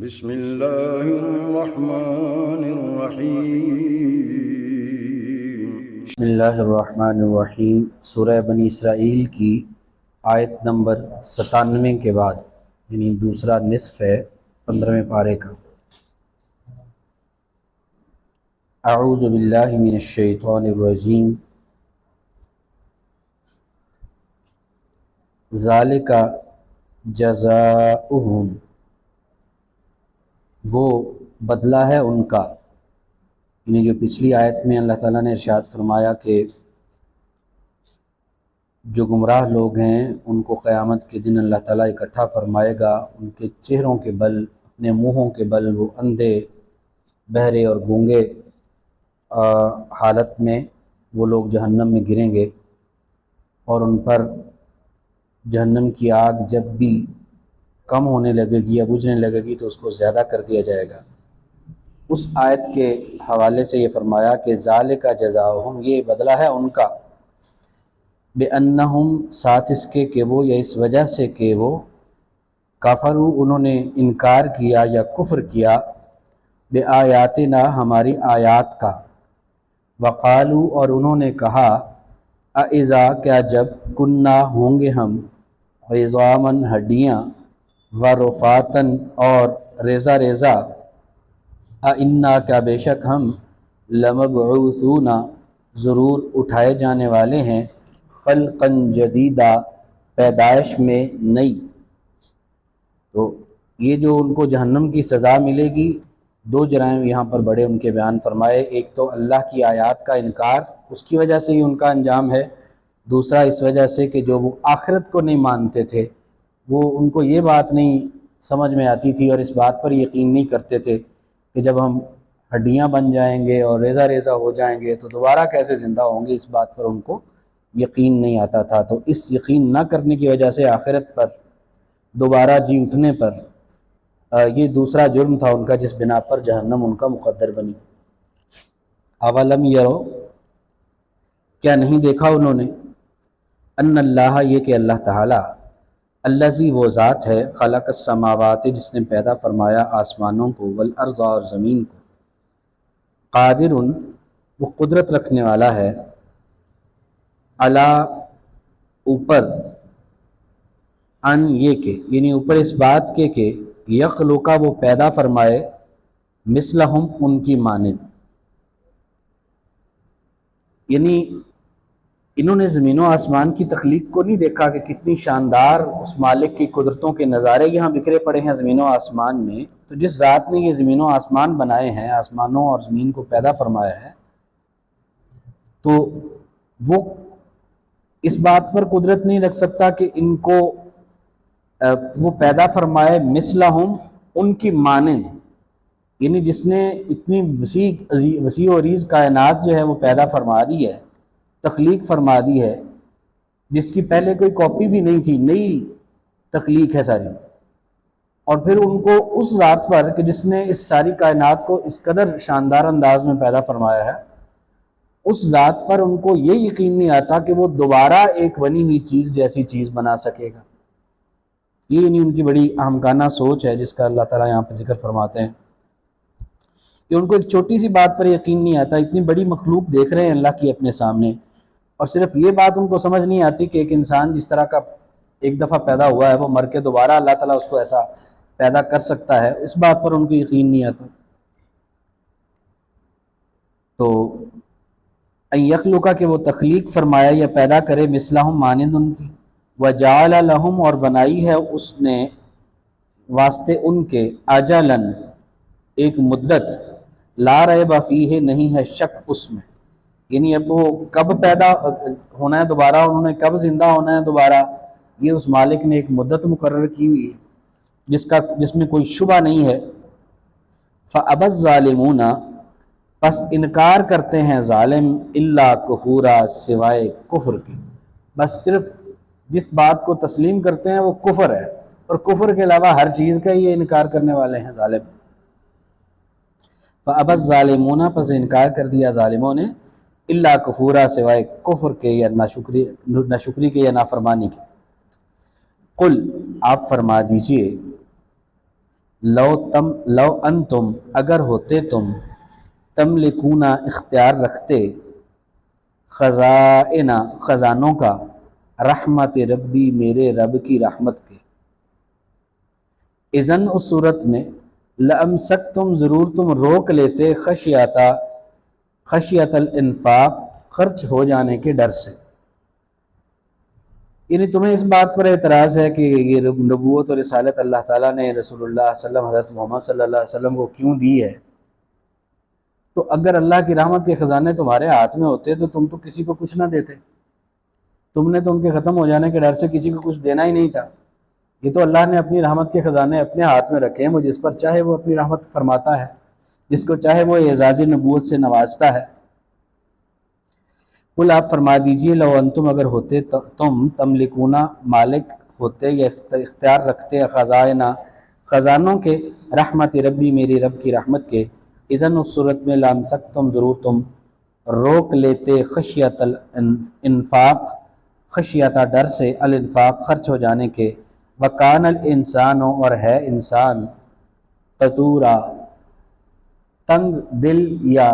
بسم اللہ الرحمن الرحیم۔ بسم اللہ الرحمن الرحیم۔ سورہ بنی اسرائیل کی آیت نمبر 97 کے بعد، یعنی دوسرا نصف ہے 15ویں پارے کا۔ اعوذ باللہ من الشیطان الرجیم۔ ذالک جزاؤہم، وہ بدلہ ہے ان کا، یعنی جو پچھلی آیت میں اللہ تعالیٰ نے ارشاد فرمایا کہ جو گمراہ لوگ ہیں ان کو قیامت کے دن اللہ تعالیٰ اکٹھا فرمائے گا، ان کے چہروں کے بل، اپنے منہوں کے بل وہ اندھے، بہرے اور گونگے حالت میں وہ لوگ جہنم میں گریں گے، اور ان پر جہنم کی آگ جب بھی کم ہونے لگے گی یا بجھنے لگے گی تو اس کو زیادہ کر دیا جائے گا۔ اس آیت کے حوالے سے یہ فرمایا کہ ذالک جزاؤہم، یہ بدلہ ہے ان کا، بِأَنَّهُمْ، ساتھ اس کے کہ وہ، یا اس وجہ سے کہ وہ، کفروا، انہوں نے انکار کیا یا کفر کیا، بِآیاتنا، ہماری آیات کا، وقالوا، اور انہوں نے کہا، اَإِذَا، کیا جب، کنا، ہوں گے ہم، عظاماً، ہڈیاں، ورفاتاً، اور ریزہ ریزہ، اِنَّا، کیا بے شک ہم، لمبعوثون، ضرور اٹھائے جانے والے ہیں، خلقاً جدیدہ، پیدائش میں نئی۔ تو یہ جو ان کو جہنم کی سزا ملے گی، دو جرائم یہاں پر بڑے ان کے بیان فرمائے۔ ایک تو اللہ کی آیات کا انکار، اس کی وجہ سے ہی ان کا انجام ہے۔ دوسرا اس وجہ سے کہ جو وہ آخرت کو نہیں مانتے تھے، وہ ان کو یہ بات نہیں سمجھ میں آتی تھی اور اس بات پر یقین نہیں کرتے تھے کہ جب ہم ہڈیاں بن جائیں گے اور ریزہ ریزہ ہو جائیں گے تو دوبارہ کیسے زندہ ہوں گے، اس بات پر ان کو یقین نہیں آتا تھا۔ تو اس یقین نہ کرنے کی وجہ سے آخرت پر دوبارہ جی اٹھنے پر یہ دوسرا جرم تھا ان کا، جس بنا پر جہنم ان کا مقدر بنی۔ اولم یرو، کیا نہیں دیکھا انہوں نے، ان اللہ، یہ کہ اللہ تعالیٰ، الذی، وہ ذات ہے، خلق السماوات، جس نے پیدا فرمایا آسمانوں کو، والارض، اور زمین کو، قادر، وہ قدرت رکھنے والا ہے، علی، اوپر، ان، یہ کہ، یعنی اوپر اس بات کے کہ، یخلق، وہ پیدا فرمائے، مثلہم، ان کی مانند، یعنی انہوں نے زمین و آسمان کی تخلیق کو نہیں دیکھا کہ کتنی شاندار اس مالک کی قدرتوں کے نظارے یہاں بکھرے پڑے ہیں زمین و آسمان میں۔ تو جس ذات نے یہ زمین و آسمان بنائے ہیں، آسمانوں اور زمین کو پیدا فرمایا ہے، تو وہ اس بات پر قدرت نہیں رکھ سکتا کہ ان کو وہ پیدا فرمائے، مثلہم، ان کی مانند، یعنی جس نے اتنی وسیع و عریض کائنات جو ہے وہ پیدا فرما دی ہے، تخلیق فرما دی ہے، جس کی پہلے کوئی کاپی بھی نہیں تھی، نئی تخلیق ہے ساری۔ اور پھر ان کو اس ذات پر کہ جس نے اس ساری کائنات کو اس قدر شاندار انداز میں پیدا فرمایا ہے، اس ذات پر ان کو یہ یقین نہیں آتا کہ وہ دوبارہ ایک بنی ہوئی چیز جیسی چیز بنا سکے گا۔ یہ نہیں ان کی بڑی احمقانہ سوچ ہے جس کا اللہ تعالیٰ یہاں پہ ذکر فرماتے ہیں کہ ان کو ایک چھوٹی سی بات پر یقین نہیں آتا۔ اتنی بڑی مخلوق دیکھ رہے ہیں اللہ کی اپنے سامنے، اور صرف یہ بات ان کو سمجھ نہیں آتی کہ ایک انسان جس طرح کا ایک دفعہ پیدا ہوا ہے وہ مر کے دوبارہ اللہ تعالیٰ اس کو ایسا پیدا کر سکتا ہے، اس بات پر ان کو یقین نہیں آتا۔ تو ان یخلق، کہ وہ تخلیق فرمایا یا پیدا کرے، مثلہم، مانند ان کی، وجعل لہم، اور بنائی ہے اس نے واسطے ان کے، اجلاً، ایک مدت، لا ریب فیہ، نہیں ہے شک اس میں، یعنی اب وہ کب پیدا ہونا ہے دوبارہ، انہوں نے کب زندہ ہونا ہے دوبارہ، یہ اس مالک نے ایک مدت مقرر کی ہوئی ہے جس میں کوئی شبہ نہیں ہے۔ فَأَبَى الظَّالِمُونَ، پس انکار کرتے ہیں ظالم، الا کفورا، سوائے کفر کے، بس صرف جس بات کو تسلیم کرتے ہیں وہ کفر ہے، اور کفر کے علاوہ ہر چیز کا یہ انکار کرنے والے ہیں ظالم۔ فَأَبَى الظَّالِمُونَ، پس انکار کر دیا ظالموں نے، الا کفورا، سوائے کفر کے یا ناشکری کے یا نافرمانی کے۔ قل، آپ فرما دیجئے، لو انتم اگر ہوتے تم تملکون اختیار رکھتے خزائن خزانوں کا رحمت ربی میرے رب کی رحمت کے، اذن اس صورت میں لامسکتم ضرور تم روک لیتے خشیت الانفاق خرچ ہو جانے کے ڈر سے، یعنی تمہیں اس بات پر اعتراض ہے کہ یہ نبوت اور رسالت اللہ تعالیٰ نے رسول اللہ صلی اللہ علیہ وسلم حضرت محمد صلی اللہ علیہ وسلم کو کیوں دی ہے، تو اگر اللہ کی رحمت کے خزانے تمہارے ہاتھ میں ہوتے تو تم تو کسی کو کچھ نہ دیتے، تم نے تو ان کے ختم ہو جانے کے ڈر سے کسی کو کچھ دینا ہی نہیں تھا۔ یہ تو اللہ نے اپنی رحمت کے خزانے اپنے ہاتھ میں رکھے ہیں، وہ جس پر چاہے وہ اپنی رحمت فرماتا ہے، جس کو چاہے وہ اعزاز نبوت سے نوازتا ہے۔ قل آپ فرما دیجئے لو انتم اگر ہوتے تم تملکون مالک ہوتے یا اختیار رکھتے خزائن خزانوں کے رحمت ربی میری رب کی رحمت کے، اذن اس صورت میں لامسکتم ضرور تم روک لیتے خشیت الانفاق خشیت ڈر سے الانفاق خرچ ہو جانے کے، وکان الانسان اور ہے انسان قتورا تنگ دل یا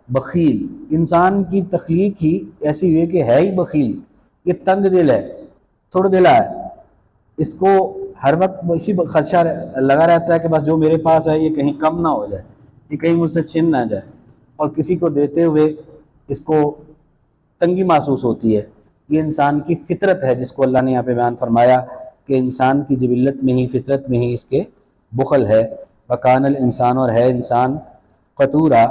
بخیل، انسان کی تخلیق ہی ایسی ہوئی کہ ہے ہی بخیل، یہ تنگ دل ہے، تھوڑا دلا ہے، اس کو ہر وقت اسی خدشہ لگا رہتا ہے کہ بس جو میرے پاس ہے یہ کہیں کم نہ ہو جائے، یہ کہیں مجھ سے چھن نہ جائے، اور کسی کو دیتے ہوئے اس کو تنگی محسوس ہوتی ہے۔ یہ انسان کی فطرت ہے جس کو اللہ نے یہاں پہ بیان فرمایا کہ انسان کی جبلت میں ہی فطرت میں ہی اس کے بخل ہے، وکان الانسان اور ہے انسان قتورا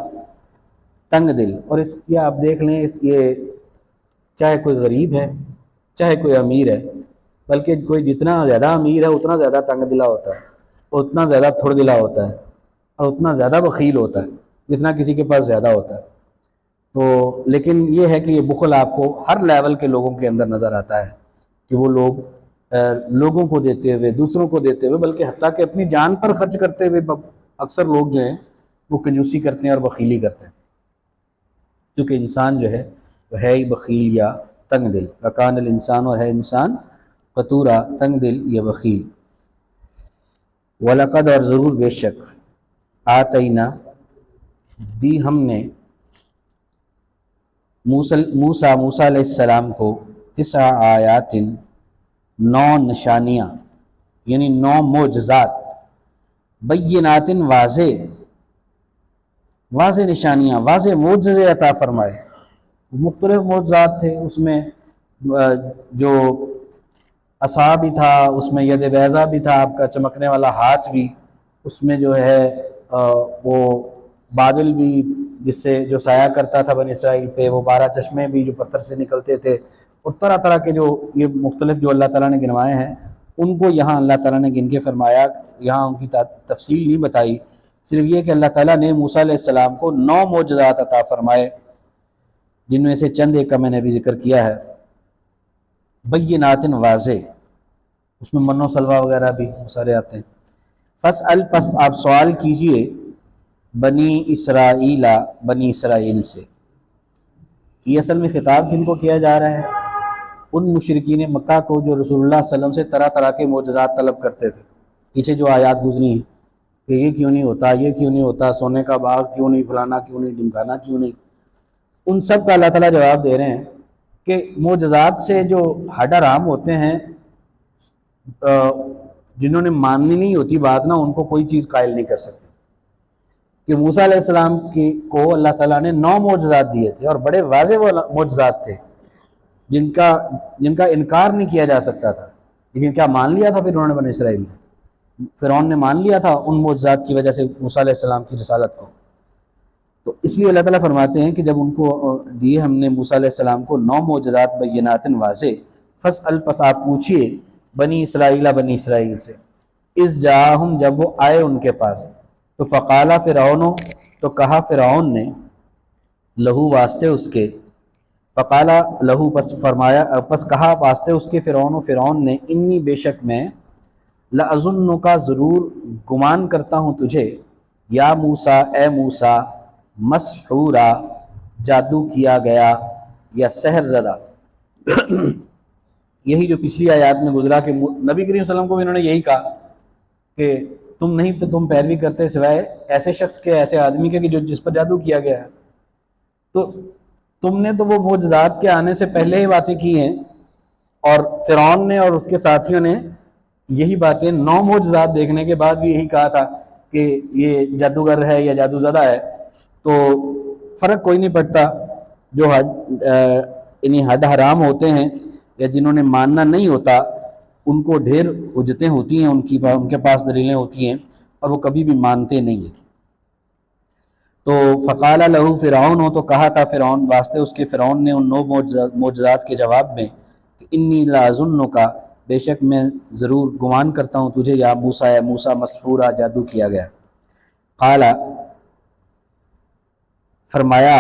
تنگ دل، اور اس کی آپ دیکھ لیں یہ چاہے کوئی غریب ہے چاہے کوئی امیر ہے، بلکہ کوئی جتنا زیادہ امیر ہے اتنا زیادہ تنگ دلا ہوتا ہے، اتنا زیادہ تھوڑ دلا ہوتا ہے، اور اتنا زیادہ بخیل ہوتا ہے جتنا کسی کے پاس زیادہ ہوتا ہے۔ تو لیکن یہ ہے کہ یہ بخل آپ کو ہر لیول کے لوگوں کے اندر نظر آتا ہے کہ وہ لوگ لوگوں کو دیتے ہوئے دوسروں کو دیتے ہوئے بلکہ حتیٰ کہ اپنی جان پر خرچ کرتے ہوئے اکثر لوگ جو ہیں وہ کنجوسی کرتے ہیں اور بخیلی کرتے ہیں، کیونکہ انسان جو ہے وہ ہے ہی بخیل یا تنگ دل، وکان الانسان اور ہے انسان قتورا تنگ دل یا بخیل۔ وَلَقَدْ اور ضرور بے شک آتینا دی ہم نے موسیٰ علیہ السلام کو 9 آیات 9 نشانیاں یعنی 9 معجزات، بینات واضح نشانیاں واضح معجزے عطا فرمائے، مختلف معجزات تھے، اس میں جو عصا بھی تھا، اس میں ید بیضا بھی تھا آپ کا چمکنے والا ہاتھ بھی، اس میں جو ہے وہ بادل بھی جس سے جو سایہ کرتا تھا بنی اسرائیل پہ، وہ 12 چشمے بھی جو پتھر سے نکلتے تھے، اور طرح طرح کے جو یہ مختلف جو اللہ تعالیٰ نے گنوائے ہیں ان کو یہاں اللہ تعالیٰ نے گن کے فرمایا، یہاں ان کی تفصیل نہیں بتائی، صرف یہ کہ اللہ تعالیٰ نے موسیٰ علیہ السلام کو 9 معجزات عطا فرمائے، جن میں سے چند ایک کا میں نے بھی ذکر کیا ہے۔ بینات واضح، اس میں من و سلوہ وغیرہ بھی سارے آتے ہیں۔ فاسأل پس آپ سوال کیجئے بنی اسرائیل سے، یہ اصل میں خطاب کن کو کیا جا رہا ہے؟ ان مشرکین مکہ کو جو رسول اللہ صلی اللہ علیہ وسلم سے طرح طرح کے معجزات طلب کرتے تھے، پیچھے جو آیات گزری ہیں کہ یہ کیوں نہیں ہوتا، یہ کیوں نہیں ہوتا، سونے کا باغ کیوں نہیں، فلانا کیوں نہیں، ڈمکانا کیوں نہیں، ان سب کا اللہ تعالیٰ جواب دے رہے ہیں کہ معجزات سے جو ہڈ حرام ہوتے ہیں، جنہوں نے ماننی نہیں ہوتی بات نا، ان کو کوئی چیز قائل نہیں کر سکتی، کہ موسیٰ علیہ السلام کو اللہ تعالیٰ نے 9 معجزات دیے تھے، اور بڑے واضح وہ معجزات تھے جن کا انکار نہیں کیا جا سکتا تھا، لیکن کیا مان لیا تھا پھر انہوں نے بنی اسرائیل نے؟ فرعون نے مان لیا تھا ان معجزات کی وجہ سے موسیٰ علیہ السلام کی رسالت کو۔ تو اس لیے اللہ تعالیٰ فرماتے ہیں کہ جب ان کو دیے ہم نے موسیٰ علیہ السلام کو 9 معجزات بینات واضح، فاسأل پس آپ پوچھئے بنی اسرائیل سے، اس جاہم جب وہ آئے ان کے پاس، تو فقالا فرعون تو کہا فرعون نے، لہو واسطے اس کے، فقالا لہو پس کہا واسطے اس کے فرعون نے، انی بے شک میں، لأظنک ضرور گمان کرتا ہوں تجھے، یا موسیٰ اے موسیٰ، مسحورا جادو کیا گیا یا سحر زدہ۔ یہی جو پچھلی آیات میں گزرا کہ نبی کریم صلی اللہ علیہ وسلم کو بھی انہوں نے یہی کہا کہ تم نہیں، تم پیروی کرتے سوائے ایسے شخص کے، ایسے آدمی کے کہ جس پر جادو کیا گیا ہے۔ تو تم نے تو وہ معجزات کے آنے سے پہلے ہی باتیں کی ہیں، اور فرعون نے اور اس کے ساتھیوں نے یہی باتیں 9 معجزات دیکھنے کے بعد بھی یہی کہا تھا کہ یہ جادوگر ہے یا جادو زدہ ہے۔ تو فرق کوئی نہیں پڑتا، جو یعنی حد حرام ہوتے ہیں یا جنہوں نے ماننا نہیں ہوتا، ان کو ڈھیر حجتیں ہوتی ہیں، ان کے پاس دلیلیں ہوتی ہیں، اور وہ کبھی بھی مانتے نہیں ہیں۔ تو فقال لہو فرعون، ہو تو کہا تھا فرعون واسطے اس کے، فرعون نے ان 9 معجزات کے جواب میں کہ انی لاظنک، بے شک میں ضرور گمان کرتا ہوں تجھے، یا موسیٰ، یا موسیٰ، مسحورا، جادو کیا گیا۔ قال، فرمایا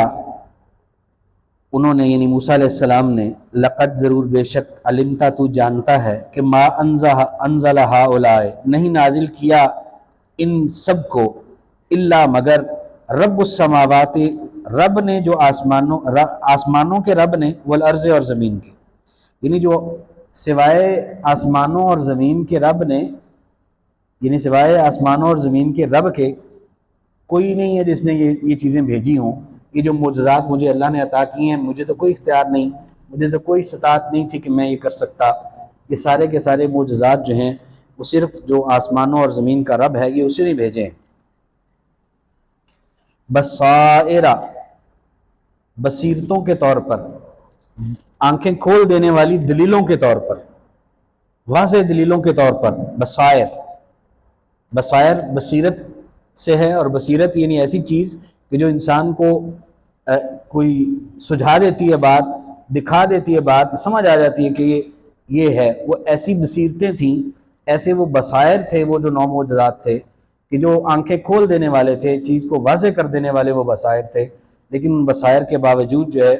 انہوں نے، یعنی موسیٰ علیہ السلام نے، لقد ضرور بے شک، علمتا تو جانتا ہے کہ ما انزل ہؤلاء، نہیں نازل کیا ان سب کو، الا مگر، رب السماوات، رب نے جو آسمانوں کے رب نے، والارض، اور زمین کے، یعنی جو سوائے آسمانوں اور زمین کے رب نے، یعنی سوائے آسمانوں اور زمین کے رب کے کوئی نہیں ہے جس نے یہ چیزیں بھیجی ہوں۔ یہ جو معجزات مجھے اللہ نے عطا کی ہیں، مجھے تو کوئی اختیار نہیں، مجھے تو کوئی استطاعت نہیں تھی کہ میں یہ کر سکتا۔ یہ سارے کے سارے معجزات جو ہیں وہ صرف جو آسمانوں اور زمین کا رب ہے، یہ اسی نے بھیجے ہیں۔ بصائر، بصیرتوں کے طور پر، آنکھیں کھول دینے والی دلیلوں کے طور پر، واضح دلیلوں کے طور پر۔ بصائر، بصائر بصیرت سے ہے، اور بصیرت یعنی ایسی چیز کہ جو انسان کو کوئی سجھا دیتی ہے بات، دکھا دیتی ہے بات، سمجھ آ جاتی ہے کہ یہ ہے۔ وہ ایسی بصیرتیں تھیں، ایسے وہ بصائر تھے، وہ جو 9 معجزات تھے کہ جو آنکھیں کھول دینے والے تھے، چیز کو واضح کر دینے والے وہ بصائر تھے۔ لیکن ان بصائر کے باوجود جو ہے،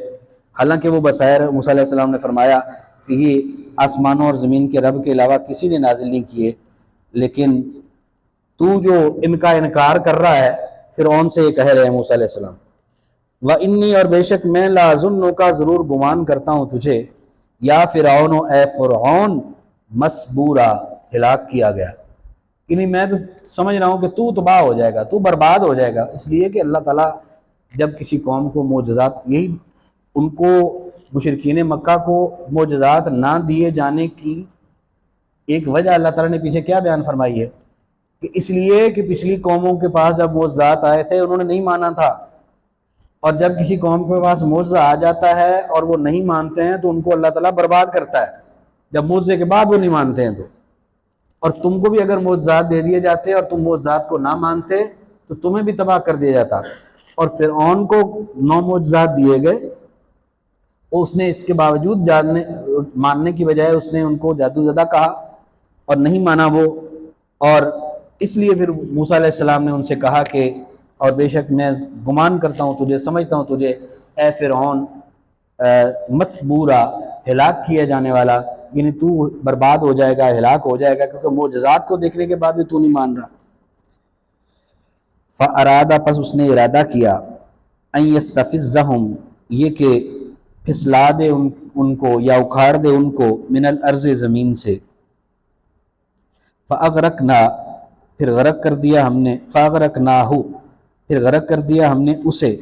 حالانکہ وہ بصائر موسیٰ علیہ السلام نے فرمایا کہ یہ آسمانوں اور زمین کے رب کے علاوہ کسی نے نازل نہیں کیے، لیکن تو جو ان کا انکار کر رہا ہے، فرعون سے یہ کہہ رہے ہیں موسیٰ علیہ السلام، وَإِنِّي، اور بے شک میں، لَأَظُنُّكَ، ضرور گمان کرتا ہوں تجھے، یا فرعون، اے فرعون، مسبورا، ہلاک کیا گیا، یعنی میں تو سمجھ رہا ہوں کہ تو تباہ ہو جائے گا، تو برباد ہو جائے گا۔ اس لیے کہ اللہ تعالیٰ جب کسی قوم کو معجزات، یہی ان کو، مشرکین مکہ کو معجزات نہ دیے جانے کی ایک وجہ اللہ تعالیٰ نے پیچھے کیا بیان فرمائی ہے، کہ اس لیے کہ پچھلی قوموں کے پاس جب معجزات آئے تھے انہوں نے نہیں مانا تھا، اور جب کسی قوم کے پاس معجزہ آ جاتا ہے اور وہ نہیں مانتے ہیں تو ان کو اللہ تعالیٰ برباد کرتا ہے، جب معجزے کے بعد وہ نہیں مانتے ہیں تو۔ اور تم کو بھی اگر معجزات دے دیے جاتے اور تم معجزات کو نہ مانتے تو تمہیں بھی تباہ کر دیا جاتا۔ اور فرعون کو 9 معجزات دیے گئے، اور اس نے اس کے باوجود ماننے کی بجائے اس نے ان کو جادو زدہ کہا اور نہیں مانا وہ، اور اس لیے پھر موسیٰ علیہ السلام نے ان سے کہا کہ، اور بے شک میں گمان کرتا ہوں تجھے، سمجھتا ہوں تجھے، اے فرعون، متبورا، ہلاک کیا جانے والا، یعنی تو برباد ہو جائے گا، ہلاک ہو جائے گا، کیونکہ معجزات کو دیکھنے کے بعد بھی تو نہیں مان رہا۔ فَأَرَادَ، پس اس نے ارادہ کیا، أَن يَسْتَفِزَّهُمْ، یہ کہ پھسلا دے ان کو یا اکھاڑ دے ان کو، من الارض، زمین سے۔ فَأَغْرَقْنَا، پھر غرق کر دیا ہم نے، فَأَغْرَقْنَاهُ، پھر غرق کر دیا ہم نے اسے،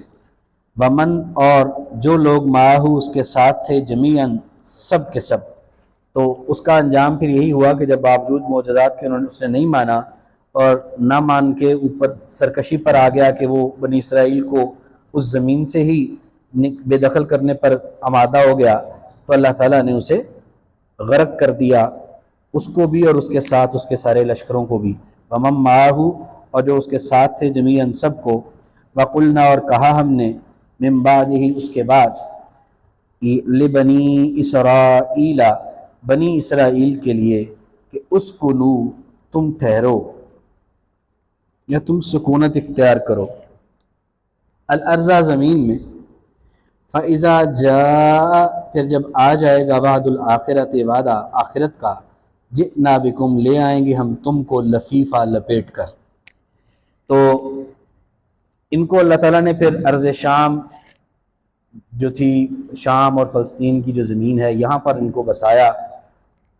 ومن، اور جو لوگ معاہو اس کے ساتھ تھے، جمیعاً، سب کے سب۔ تو اس کا انجام پھر یہی ہوا کہ جب باوجود معجزات کے اس نے نہیں مانا، اور نہ مان کے اوپر سرکشی پر آ گیا کہ وہ بنی اسرائیل کو اس زمین سے ہی بے دخل کرنے پر آمادہ ہو گیا، تو اللہ تعالیٰ نے اسے غرق کر دیا، اس کو بھی اور اس کے ساتھ اس کے سارے لشکروں کو بھی، ومن معاہو، اور جو اس کے ساتھ تھے، جمیعاً، سب کو، وقلنا، اور کہا ہم نے، من بعدہ، اس کے بعد، لبنی اسرائیل، بنی اسرائیل کے لیے، کہ اسکنو، تم ٹھہرو یا تم سکونت اختیار کرو، الارض، زمین میں، فَإِذَا جَاءَ، پھر جب آ جائے گا، وعد الآخرت، وعدہ آخرت کا، جئنا بکم، لے آئیں گے ہم تم کو، لفیفا، لپیٹ کر۔ تو ان کو اللہ تعالیٰ نے پھر ارض شام جو تھی، شام اور فلسطین کی جو زمین ہے، یہاں پر ان کو بسایا،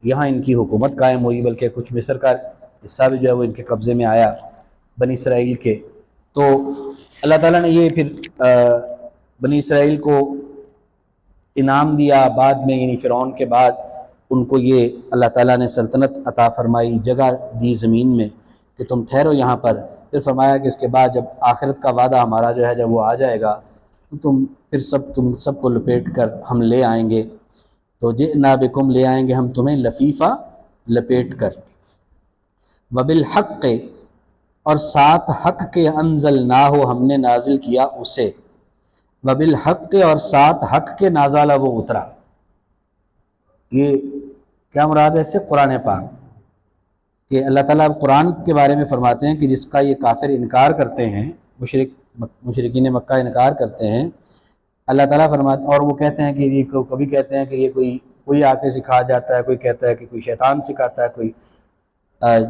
یہاں ان کی حکومت قائم ہوئی، بلکہ کچھ مصر کا حصہ بھی جو ہے وہ ان کے قبضے میں آیا بنی اسرائیل کے۔ تو اللہ تعالیٰ نے یہ پھر بنی اسرائیل کو انعام دیا بعد میں، یعنی فرعون کے بعد ان کو یہ اللہ تعالیٰ نے سلطنت عطا فرمائی، جگہ دی زمین میں کہ تم ٹھہرو یہاں پر۔ پھر فرمایا کہ اس کے بعد جب آخرت کا وعدہ ہمارا جو ہے جب وہ آ جائے گا تو تم سب کو لپیٹ کر ہم لے آئیں گے۔ تو جئنا بکم، لے آئیں گے ہم تمہیں لفیفہ، لپیٹ کر۔ وبالحق، اور ساتھ حق کے، انزلناہ، ہم نے نازل کیا اسے۔ وبالحق، اور ساتھ حق کے، نازل، وہ اترا۔ یہ کیا مراد ہے اس سے؟ قرآن پاک، کہ اللہ تعالیٰ قرآن کے بارے میں فرماتے ہیں کہ جس کا یہ کافر انکار کرتے ہیں، مشرکین مکہ انکار کرتے ہیں، اللہ تعالیٰ فرماتے، اور وہ کہتے ہیں کہ یہ کبھی کہتے ہیں کہ یہ کوئی آ کے سکھا جاتا ہے، کوئی کہتا ہے کہ کوئی شیطان سکھاتا ہے، کوئی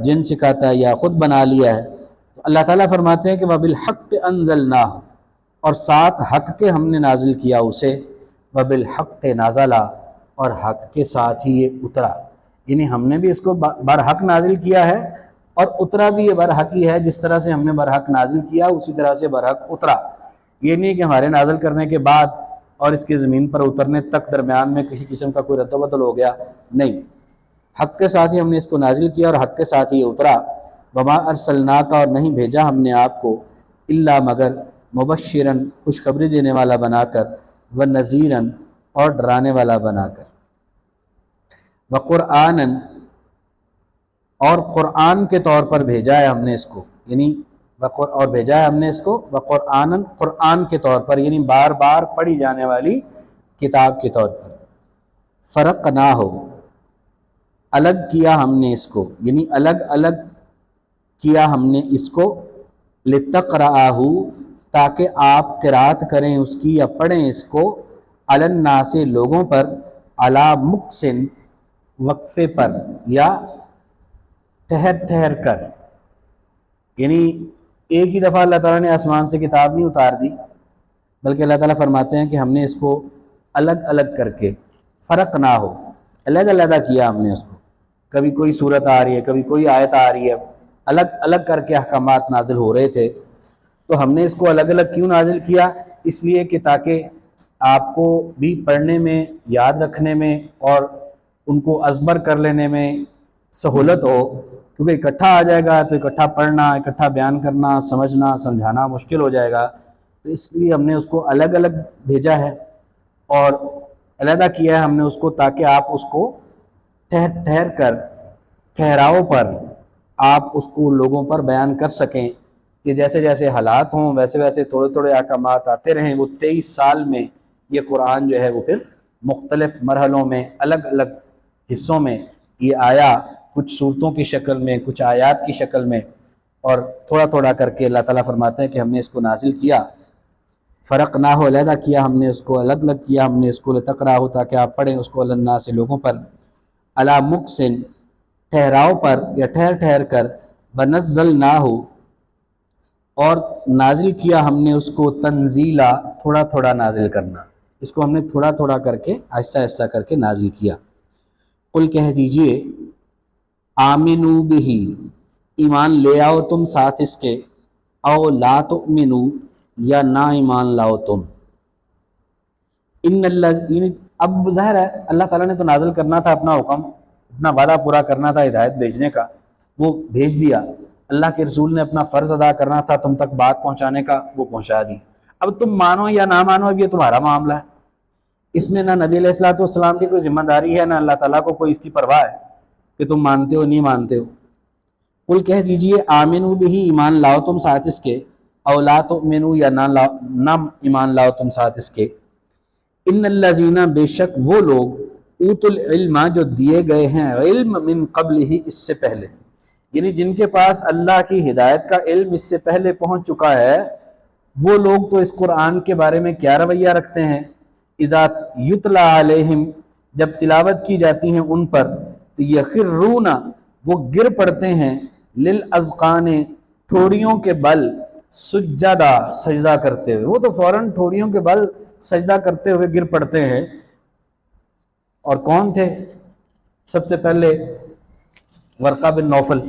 جن سکھاتا ہے یا خود بنا لیا ہے۔ تو اللہ تعالیٰ فرماتے ہیں کہ وبالحق انزلناہ، اور ساتھ حق کے ہم نے نازل کیا اسے، وبالحق نازل، اور حق کے ساتھ ہی یہ اترا۔ یعنی ہم نے بھی اس کو برحق نازل کیا ہے اور اترا بھی یہ برحق ہی ہے، جس طرح سے ہم نے برحق نازل کیا اسی طرح سے برحق اترا۔ یہ نہیں کہ ہمارے نازل کرنے کے بعد اور اس کے زمین پر اترنے تک درمیان میں کسی قسم کا کوئی رد و بدل ہو گیا، نہیں، حق کے ساتھ ہی ہم نے اس کو نازل کیا اور حق کے ساتھ ہی یہ اترا۔ وما ارسلناک، اور نہیں بھیجا ہم نے آپ کو، الا مگر، مبشرن، خوشخبری دینے والا بنا کر، ونذیرن، اور ڈرانے والا بنا کر، وقرآنن، اور قرآن کے طور پر بھیجا ہے ہم نے اس کو، یعنی اور بھیجا ہے ہم نے اس کو وقرآنن، قرآن کے طور پر، یعنی بار بار پڑھی جانے والی کتاب کے طور پر۔ فرقناہ، الگ کیا ہم نے اس کو، یعنی الگ الگ کیا ہم نے اس کو، لتقرأہ، تاکہ آپ قرات کریں اس کی یا پڑھیں اس کو، علی الناس، لوگوں پر، علی مکثن، وقفے پر یا ٹھہر ٹھہر کر، یعنی ایک ہی دفعہ اللہ تعالیٰ نے آسمان سے کتاب نہیں اتار دی، بلکہ اللہ تعالیٰ فرماتے ہیں کہ ہم نے اس کو الگ الگ کر کے، فرق نہ ہو، الگ علیحدہ کیا ہم نے اس کو، کبھی کوئی صورت آ رہی ہے، کبھی کوئی آیت آ رہی ہے، الگ الگ کر کے احکامات نازل ہو رہے تھے۔ تو ہم نے اس کو الگ الگ کیوں نازل کیا؟ اس لیے کہ تاکہ آپ کو بھی پڑھنے میں، یاد رکھنے میں اور ان کو ازبر کر لینے میں سہولت ہو، کیونکہ اکٹھا آ جائے گا تو اکٹھا پڑھنا، اکٹھا بیان کرنا، سمجھنا سمجھانا مشکل ہو جائے گا، تو اس لیے ہم نے اس کو الگ الگ بھیجا ہے اور علیحدہ کیا ہے ہم نے اس کو، تاکہ آپ اس کو ٹھہر ٹھہر کر، ٹھہراؤ پر آپ اس کو لوگوں پر بیان کر سکیں، کہ جیسے جیسے حالات ہوں ویسے ویسے تھوڑے تھوڑے احکامات آتے رہیں۔ وہ 23 سال میں یہ قرآن جو ہے وہ پھر مختلف مرحلوں میں، الگ الگ حصوں میں یہ آیا، کچھ صورتوں کی شکل میں، کچھ آیات کی شکل میں، اور تھوڑا تھوڑا کر کے اللہ تعالیٰ فرماتے ہیں کہ ہم نے اس کو نازل کیا، فرق نہ ہو، علیحدہ کیا ہم نے اس کو، الگ الگ کیا ہم نے اس کو، لتقرأہ، تاکہ آپ پڑھیں اس کو، علی الناس، لوگوں پر، علی مکثن، ٹھہراؤ پر یا ٹھہر ٹھہر کر، ونزلناہ، اور نازل کیا ہم نے اس کو، تنزیلا، تھوڑا تھوڑا نازل کرنا، اس کو ہم نے تھوڑا تھوڑا کر کے، آہستہ آہستہ کر کے نازل کیا۔ قل، کہہ دیجئے، آمنو بہی، ایمان لے آؤ تم ساتھ اس کے، او لا تؤمنو، یا نہ ایمان لاؤ تم، ان اللہ، یعنی اب ظاہر ہے اللہ تعالیٰ نے تو نازل کرنا تھا اپنا حکم، اپنا وعدہ پورا کرنا تھا ہدایت بھیجنے کا، وہ بھیج دیا۔ اللہ کے رسول نے اپنا فرض ادا کرنا تھا تم تک بات پہنچانے کا، وہ پہنچا دی۔ اب تم مانو یا نہ مانو، اب یہ تمہارا معاملہ ہے، اس میں نہ نبی علیہ السلام کی کوئی ذمہ داری ہے، نہ اللہ تعالیٰ کو کوئی اس کی پرواہ ہے کہ تم مانتے ہو نہیں مانتے ہو۔ قل، کہہ دیجئے، آمنو بہی، ایمان لاؤ تم ساتھ اس کے، او لا تؤمنو، یا نہ ایمان لاؤ تم ساتھ اس کے، ان الذین، بے شک وہ لوگ، اوتوا العلم، جو دیے گئے ہیں علم، من قبل ہی، اس سے پہلے، یعنی جن کے پاس اللہ کی ہدایت کا علم اس سے پہلے پہنچ چکا ہے، وہ لوگ تو اس قرآن کے بارے میں کیا رویہ رکھتے ہیں؟ اذا یتلی علیہم، جب تلاوت کی جاتی ہیں ان پر، تو یخرون، وہ گر پڑتے ہیں، للاذقان، ٹھوڑیوں کے بل، سجدہ، سجدہ کرتے ہوئے، وہ تو فوراً ٹھوڑیوں کے بل سجدہ کرتے ہوئے گر پڑتے ہیں۔ اور کون تھے؟ سب سے پہلے ورقہ بن نوفل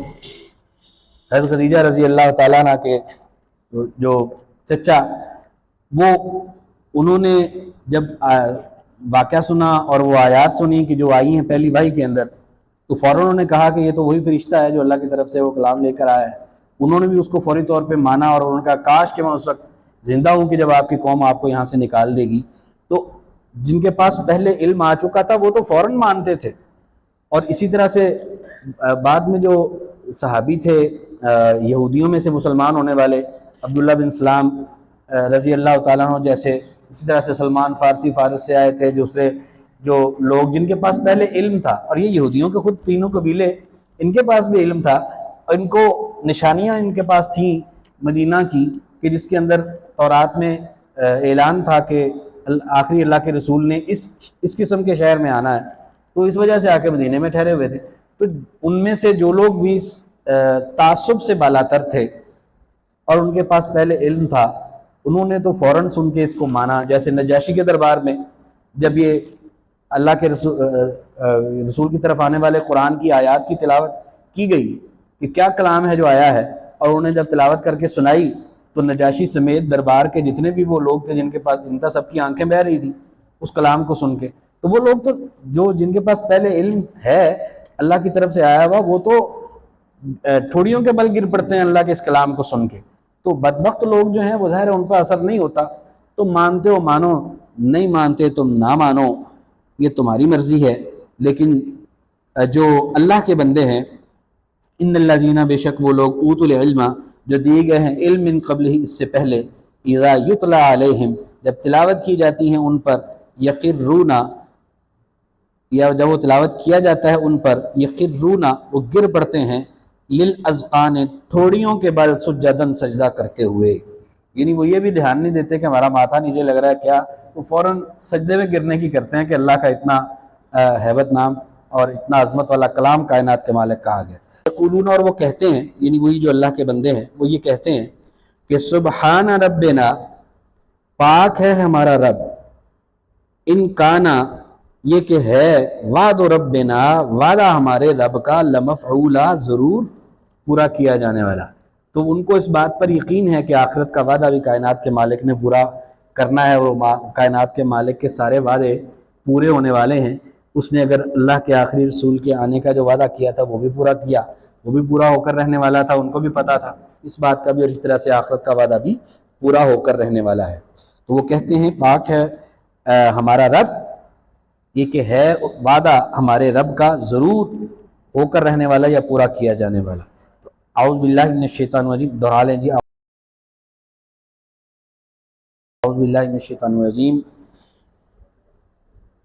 حضرت خدیجہ رضی اللہ تعالیٰ عنہ کے جو چچا، وہ انہوں نے جب واقعہ سنا اور وہ آیات سنی کہ جو آئی ہیں پہلی وحی کے اندر، تو فوراً انہوں نے کہا کہ یہ تو وہی فرشتہ ہے جو اللہ کی طرف سے وہ کلام لے کر آیا ہے۔ انہوں نے بھی اس کو فوری طور پہ مانا اور انہوں نے کہا کاش کہ میں اس وقت زندہ ہوں کہ جب آپ کی قوم آپ کو یہاں سے نکال دے گی۔ تو جن کے پاس پہلے علم آ چکا تھا وہ تو فوراً مانتے تھے۔ اور اسی طرح سے بعد میں جو صحابی تھے یہودیوں میں سے مسلمان ہونے والے، عبداللہ بن سلام رضی اللہ تعالیٰ عنہ جیسے، اسی طرح سے سلمان فارسی فارس سے آئے تھے، جو لوگ جن کے پاس پہلے علم تھا، اور یہ یہودیوں کے خود تینوں قبیلے ان کے پاس بھی علم تھا، اور ان کو نشانیاں ان کے پاس تھیں مدینہ کی کہ جس کے اندر تورات میں اعلان تھا کہ آخری اللہ کے رسول نے اس قسم کے شہر میں آنا ہے، تو اس وجہ سے آ کے مدینے میں ٹھہرے ہوئے تھے۔ تو ان میں سے جو لوگ بھی تعصب سے بالاتر تھے اور ان کے پاس پہلے علم تھا، انہوں نے تو فوراً سن کے اس کو مانا۔ جیسے نجاشی کے دربار میں جب یہ اللہ کے رسول کی طرف آنے والے قرآن کی آیات کی تلاوت کی گئی کہ کیا کلام ہے جو آیا ہے، اور انہیں جب تلاوت کر کے سنائی تو نجاشی سمیت دربار کے جتنے بھی وہ لوگ تھے جن کے پاس ان کا سب کی آنکھیں بہہ رہی تھی اس کلام کو سن کے۔ تو وہ لوگ تو جن کے پاس پہلے علم ہے اللہ کی طرف سے آیا ہوا، وہ تو ٹھوڑیوں کے بل گر پڑتے ہیں اللہ کے اس کلام کو سن کے۔ تو بدبخت لوگ جو ہیں وہ ظاہر ہے ان پر اثر نہیں ہوتا۔ تم مانتے ہو مانو، نہیں مانتے تم نہ مانو، یہ تمہاری مرضی ہے۔ لیکن جو اللہ کے بندے ہیں، ان الذین، بے شک وہ لوگ، اوتوا العلم، جو دیے گئے ہیں علم من قبل ہی، اس سے پہلے، اذا یتلی علیہم، جب تلاوت کی جاتی ہیں ان پر، یخرون، یا جب وہ تلاوت کیا جاتا ہے ان پر، یخرون، وہ گر پڑتے ہیں، للاذقان، ٹھوڑیوں کے بل، سجدن، سجدہ کرتے ہوئے۔ یعنی وہ یہ بھی دھیان نہیں دیتے کہ ہمارا ماتھا نیچے لگ رہا ہے کیا، وہ فوراً سجدے میں گرنے کی کرتے ہیں کہ اللہ کا اتنا ہیبت نام اور اتنا عظمت والا کلام کائنات کے مالک کہا گیا۔ یقولون، اور وہ کہتے ہیں، یعنی وہی جو اللہ کے بندے ہیں وہ یہ کہتے ہیں کہ سبحان ربنا، پاک ہے ہمارا رب، ان کانا، یہ کہ ہے، وعد ربنا، وعدہ ہمارے رب کا، لمفعولا، ضرور پورا کیا جانے والا۔ تو ان کو اس بات پر یقین ہے کہ آخرت کا وعدہ بھی کائنات کے مالک نے پورا کرنا ہے، اور کائنات کے مالک کے سارے وعدے پورے ہونے والے ہیں۔ اس نے اگر اللہ کے آخری رسول کے آنے کا جو وعدہ کیا تھا وہ بھی پورا کیا، وہ بھی پورا ہو کر رہنے والا تھا، ان کو بھی پتا تھا اس بات کا بھی، اور اس طرح سے آخرت کا وعدہ بھی پورا ہو کر رہنے والا ہے۔ تو وہ کہتے ہیں پاک ہے ہمارا رب، یہ کہ ہے وعدہ ہمارے رب کا ضرور ہو کر رہنے والا یا پورا کیا جانے والا۔ تو اعوذ باللہ من الشیطان الرجیم، دہرا لیں جی، اعوذ باللہ من الشیطان الرجیم۔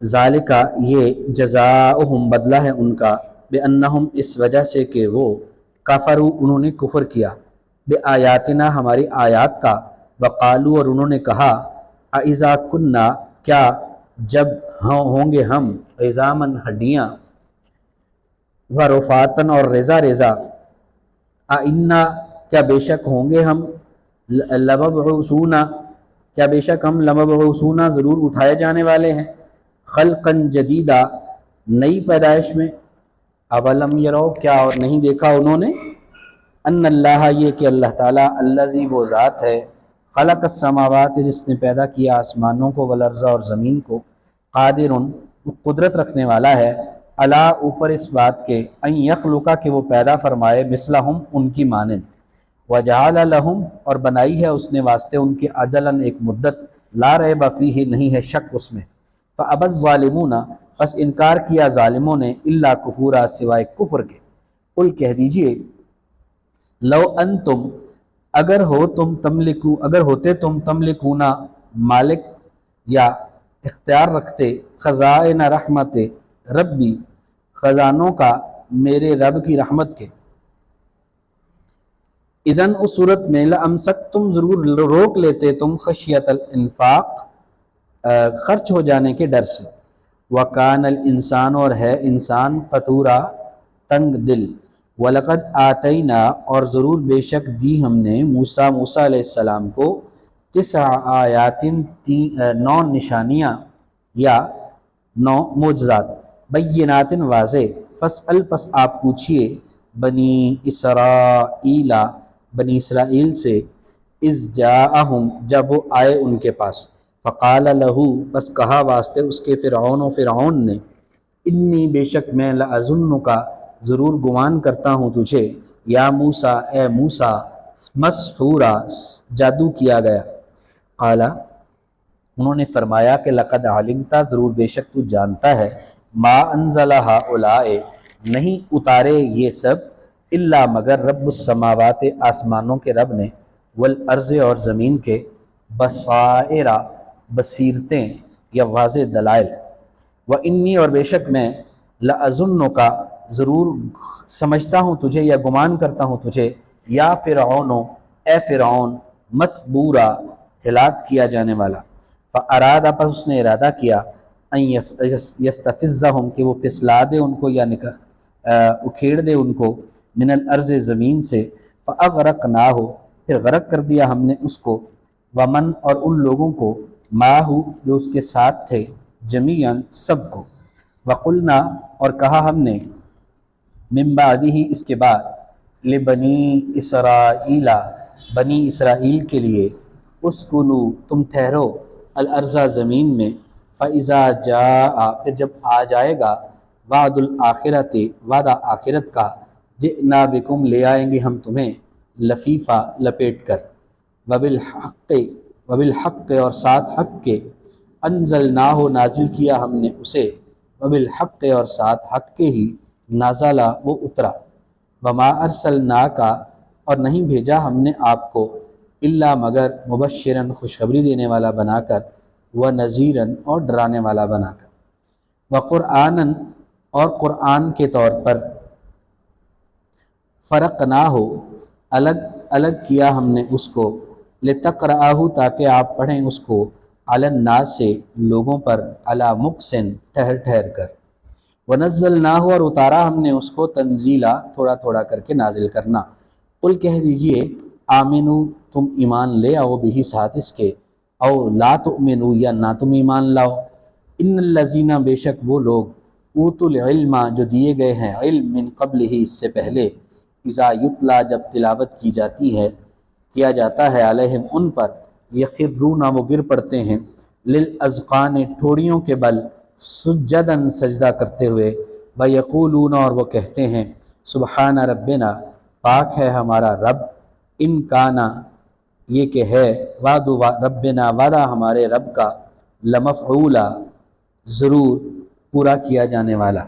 ذالکا، یہ، جزاؤہم، بدلہ ہے ان کا، بانہم، اس وجہ سے کہ وہ، کفروا، انہوں نے کفر کیا، بآیاتنا، ہماری آیات کا، وقالوا، اور انہوں نے کہا، اذا کننا، کیا جب ہوں گے ہم، عظامن، ہڈیاں، ورفاتن، اور ریزہ ریزہ، انا، کیا بے شک ہوں گے ہم، لمبعوثون، کیا بے شک ہم، لمبعوثون، ضرور اٹھائے جانے والے ہیں، خلقاً جدیدہ، نئی پیدائش میں، اولم یرو، کیا اور نہیں دیکھا انہوں نے، ان اللہ، یہ کہ اللہ تعالیٰ، الذی، وہ ذات ہے، خلق السماوات، جس نے پیدا کیا آسمانوں کو، والارض، اور زمین کو، قادر، وہ قدرت رکھنے والا ہے، علی، اوپر اس بات کے، ان یخلق، کہ وہ پیدا فرمائے، مثلہم، ان کی مانند، وجعل لہم، اور بنائی ہے اس نے واسطے ان کے، اجلاً، ایک مدت، لا ریب فیہ، نہیں ہے شک اس میں، فابى الظالمون، بس انکار کیا ظالموں نے، الا کفورا، سوائے کفر کے، قل، کہہ دیجئے، لو انتم، اگر ہوتے تم تملکون، مالک یا اختیار رکھتے، خزائن رحمت ربی، خزانوں کا میرے رب کی رحمت کے، اذن، اس صورت میں، لامسکتم، ضرور روک لیتے تم، خشیت الانفاق، خرچ ہو جانے کے ڈر سے، وکان الانسان، اور ہے انسان، قتورا، تنگ دل، وَلَقَدْ آتَيْنَا، اور ضرور بے شک دی ہم نے، موسیٰ علیہ السلام کو، 9 آیات، 9 نشانیاں یا 9 معجزات، بینات، واضح، فاسأل، پس آپ پوچھئے، بنی اسرائیل، بنی اسرائیل سے، اذ جاءہم، جب وہ آئے ان کے پاس، فقال لہو، بس کہا واسطے اس کے فرعون نے، انی بے شک میں لأظنک، ضرور گمان کرتا ہوں تجھے، یا موسیٰ، اے موسیٰ، مسحورا، جادو کیا گیا۔ قالا، انہوں نے فرمایا کہ لقد علمتا، ضرور بے شک تو جانتا ہے، ما انزل ہؤلاء، نہیں اتارے یہ سب، الا مگر رب السماوات، آسمانوں کے رب نے، والارض، اور زمین کے، بصائر، بصیرتیں یا واضح دلائل، وانی، اور بے شک میں، لأظنک، ضرور سمجھتا ہوں تجھے یا گمان کرتا ہوں تجھے، یا فرعون، اے فرعون، مثبورا، ہلاک کیا جانے والا۔ فاراد، پس اس نے ارادہ کیا، ان یستفزہم، کہ وہ پھسلا دے ان کو یا اکھیڑ دے ان کو، من الارض، زمین سے، فاغرقناہ، پھر غرق کر دیا ہم نے اس کو، ومن، اور ان لوگوں کو، معہ، جو اس کے ساتھ تھے، جمیعاً، سب کو، وقلنا، اور کہا ہم نے، من بعدہ، اس کے بعد، لبنی اسرائیل، بنی اسرائیل کے لیے، اسکنو، تم ٹھہرو، الارض، زمین میں، فاذا جاء، پھر جب آ جائے گا، وعد الآخرت، وعدہ آخرت کا، جئنا بکم، لے آئیں گے ہم تمہیں، لفیفا، لپیٹ کر، وبالحق، اور ساتھ حق کے، انزلناہ، نازل کیا ہم نے اسے، وبالحق، اور ساتھ حق کے ہی، نازلہ، وہ اترا، وما ارسلناک، اور نہیں بھیجا ہم نے آپ کو، الا مگر، مبشراً، خوشخبری دینے والا بنا کر، ونذیراً، اور ڈرانے والا بنا کر، وقرآناً، اور قرآن کے طور پر، فرقناہ، الگ کیا ہم نے اس کو، لتقرأہ، تاکہ آپ پڑھیں اس کو، علی الناس، سے لوگوں پر، علی مکثن، ٹھہر ٹھہر کر، ونزلناہ، اور اتارا ہم نے اس کو، تنزیلا، تھوڑا تھوڑا کر کے نازل کرنا۔ قل، کہہ دیجئے، آمنو، تم ایمان لے آؤ، بھی، ساتھ اس کے، او لا تؤمنو، یا نہ تم ایمان لاؤ، ان الذین، بے شک وہ لوگ، اوتوا العلم، جو دیے گئے ہیں علم، من قبل ہی، اس سے پہلے، اذا یتلا، جب تلاوت کی جاتی ہے، کیا جاتا ہے، علیہم، ان پر، یخرون، وہ گر پڑتے ہیں، للاذقان، ٹھوڑیوں کے بل، سجداً، سجدہ کرتے ہوئے، ویقولون، اور وہ کہتے ہیں، سبحان ربنا، پاک ہے ہمارا رب، ان کانا، یہ کہ ہے، وعد ربنا، وعدہ ہمارے رب کا، لمفعولا، ضرور پورا کیا جانے والا۔